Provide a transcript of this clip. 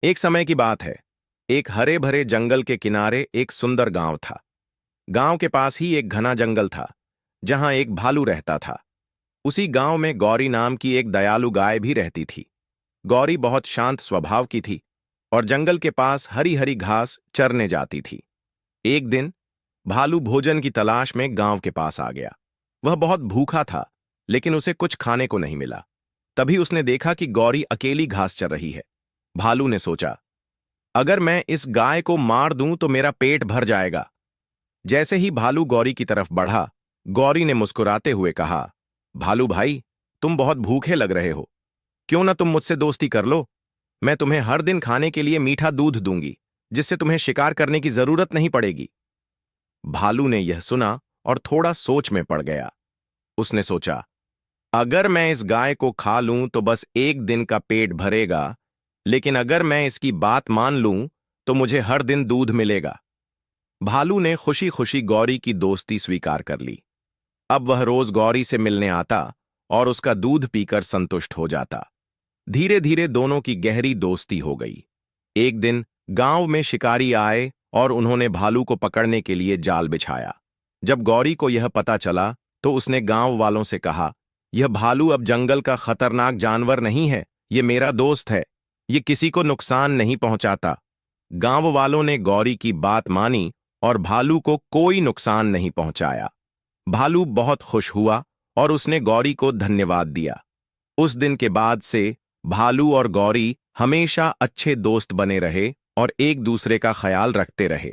एक समय की बात है। एक हरे भरे जंगल के किनारे एक सुंदर गांव था। गांव के पास ही एक घना जंगल था, जहां एक भालू रहता था। उसी गांव में गौरी नाम की एक दयालु गाय भी रहती थी। गौरी बहुत शांत स्वभाव की थी और जंगल के पास हरी हरी घास चरने जाती थी। एक दिन भालू भोजन की तलाश में गांव के पास आ गया। वह बहुत भूखा था, लेकिन उसे कुछ खाने को नहीं मिला। तभी उसने देखा कि गौरी अकेली घास चर रही है। भालू ने सोचा, अगर मैं इस गाय को मार दूं तो मेरा पेट भर जाएगा। जैसे ही भालू गौरी की तरफ बढ़ा, गौरी ने मुस्कुराते हुए कहा, भालू भाई, तुम बहुत भूखे लग रहे हो। क्यों ना तुम मुझसे दोस्ती कर लो। मैं तुम्हें हर दिन खाने के लिए मीठा दूध दूंगी, जिससे तुम्हें शिकार करने की जरूरत नहीं पड़ेगी। भालू ने यह सुना और थोड़ा सोच में पड़ गया। उसने सोचा, अगर मैं इस गाय को खा लूं तो बस एक दिन का पेट भरेगा, लेकिन अगर मैं इसकी बात मान लूं तो मुझे हर दिन दूध मिलेगा। भालू ने खुशी खुशी गौरी की दोस्ती स्वीकार कर ली। अब वह रोज गौरी से मिलने आता और उसका दूध पीकर संतुष्ट हो जाता। धीरे धीरे दोनों की गहरी दोस्ती हो गई। एक दिन गांव में शिकारी आए और उन्होंने भालू को पकड़ने के लिए जाल बिछाया। जब गौरी को यह पता चला तो उसने गांव वालों से कहा, यह भालू अब जंगल का खतरनाक जानवर नहीं है, ये मेरा दोस्त है। ये किसी को नुकसान नहीं पहुंचाता। गांव वालों ने गौरी की बात मानी और भालू को कोई नुकसान नहीं पहुंचाया। भालू बहुत खुश हुआ और उसने गौरी को धन्यवाद दिया। उस दिन के बाद से भालू और गौरी हमेशा अच्छे दोस्त बने रहे और एक दूसरे का ख्याल रखते रहे।